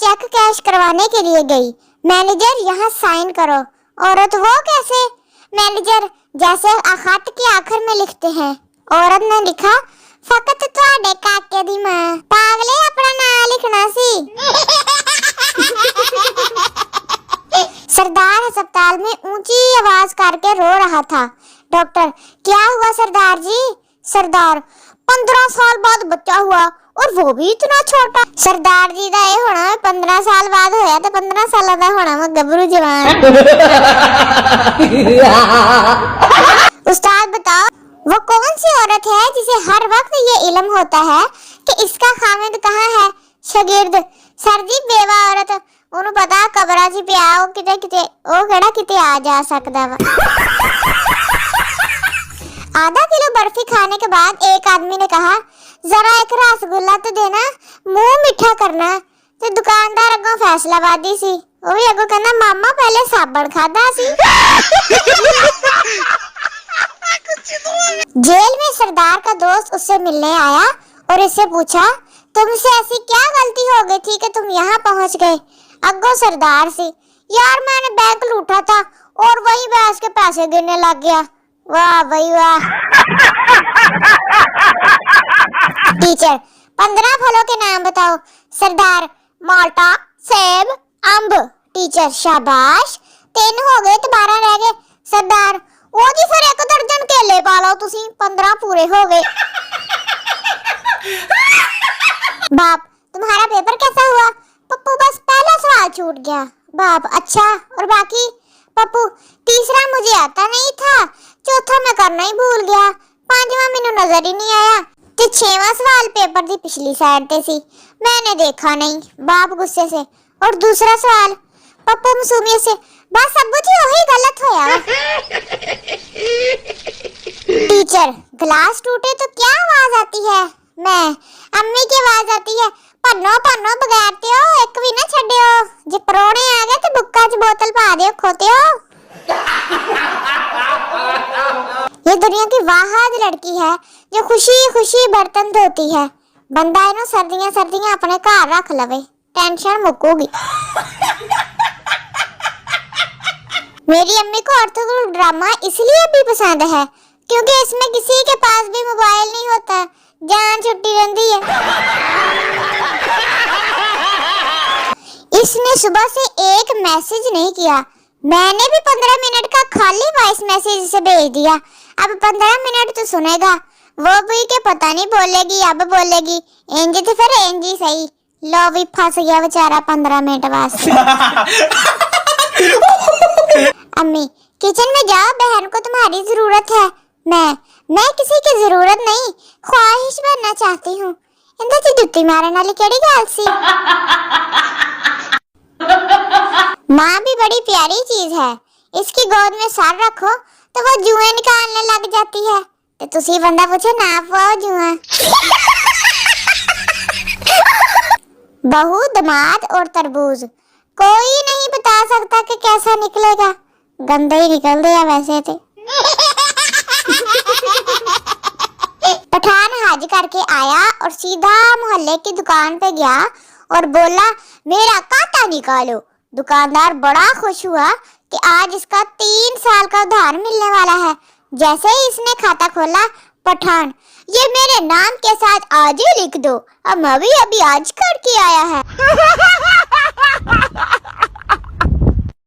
Cheque cash करवाने के लिए गई। मैनेजर यहाँ साइन करो। औरत वो कैसे? मैनेजर जैसे खत के आखिर में लिखते हैं। औरत ने लिखा, फकत तुहाडे काके दी मां। पागले अपना नाम लिखना सी। सरदार अस्पताल में ऊंची आवाज करके रो रहा था। डॉक्टर, क्या हुआ सरदार जी? सरदार, 15 साल बाद बच्चा हुआ और वो भी इतना छोटा। सरदार जी दा ये होना 15 साल बाद होया तो 15 साल दा होना मैं गबरू जवान। उस्ताद बताओ, वो कौन सी औरत है जिसे हर वक्त ये इल्म होता है कि इसका खामिद कहाँ है? शागिर्द, सर जी बेवा औरत, ਉਹਨੂੰ पता कबरा च पिया ਉਹ ਕਿਤੇ ਉਹ ਕਿਹੜਾ ਕਿਤੇ आ जा सकता वा। आधा किलो बर्फी खाने के बाद एक आदमी ने कहा, जरा एक रसगुल्ला तो देना, मुंह मीठा करना। तो दुकानदार अगों फैसलाबादी सी, वो भी अगों कहना मामा पहले साबण खादा सी। जेल में सरदार का दोस्त उससे मिलने आया और इससे पूछा, तुमसे ऐसी क्या गलती हो गई थी कि तुम यहाँ पहुँच गए? अगो सरदार सी, यार मैंने बैंक लूटा था और वही बैठ के पैसे गिनने लग गया। वाह भाई वाह। टीचर, 15 फलों के नाम बताओ। सरदार, माल्टा, सेब, अंब। टीचर, शाबाश, 3 हो गए तो 12 रह गए। सरदार, वो जी फिर 1 दर्जन केले पा लो तुसी, 15 पूरे हो गए। बाप, तुम्हारा पेपर कैसा हुआ? पप्पू, बस पहला सवाल छूट गया। बाप, अच्छा और बाकी? पप्पू, तीसरा मुझे आता नहीं था, चौथा मैं करना ही भूल गया, 5वां मैंने नजर ही नहीं आया ते 6वां सवाल पेपर दी पिछली साइड ते सी, मैंने देखा नहीं। बाप गुस्से से, और दूसरा सवाल? पप्पू मासूमियत से, बस अब्बू जी वही गलत होया। टीचर, ग्लास टूटे तो क्या आवाज आती है? मैं, अम्मी की आवाज आती है, पन्नो पन्नो बगैरते हो, एक भी ना छड्डियो, जे परोने आ गए तो बुक्का च बोतल पा दियो, खोते हो। ये दुनिया की वाहिद लड़की है जो खुशी खुशी बर्तन धोती है। बंदा इन्हों सर्दियां सर्दियां अपने घर रख लवे, टेंशन मुक्कूगी। मेरी अम्मी को ऑर्थोडॉक्स ड्रामा इसलिए भी पसंद है क्योंकि इसमें किसी के पास भी मोबाइल नहीं होता, जान छुट्टी रहती है। इसने सुबह से एक मैसेज नहीं किया। मैंने भी 15 मिनट का खाली वॉइस मैसेज इसे भेज दिया। अब 15 मिनट तो सुनेगा, वो भी के पता नहीं बोलेगी अब बोलेगी, इंज तो फिर इंज ही सही। लो भी फंस गया बेचारा 15 मिनट वास्ते। अम्मी, किचन में जाओ, बहन को तुम्हारी जरूरत है। मैं किसी की जरूरत नहीं, ख्वाहिश बनना चाहती हूँ। इंदा ची जुत्ती मारने वाली केड़ी गल सी? माँ भी बड़ी प्यारी चीज है, इसकी गोद में सर रखो तो वो जुएं निकालने लग जाती है। तो तुसी बंदा पूछे ना पाओ जुआ। बहू, दामाद और तरबूज, कोई नहीं बता सकता कि कैसा निकलेगा। गंदे ही निकल दिया वैसे थे। पठान हज करके आया और सीधा मोहल्ले की दुकान पे गया और बोला, मेरा कांटा निकालो। दुकानदार बड़ा खुश हुआ कि आज इसका 3 साल का उधार मिलने वाला है। जैसे ही इसने खाता खोला, पठान, ये मेरे नाम के साथ आज ही लिख दो, अब अभी आज करके आया है।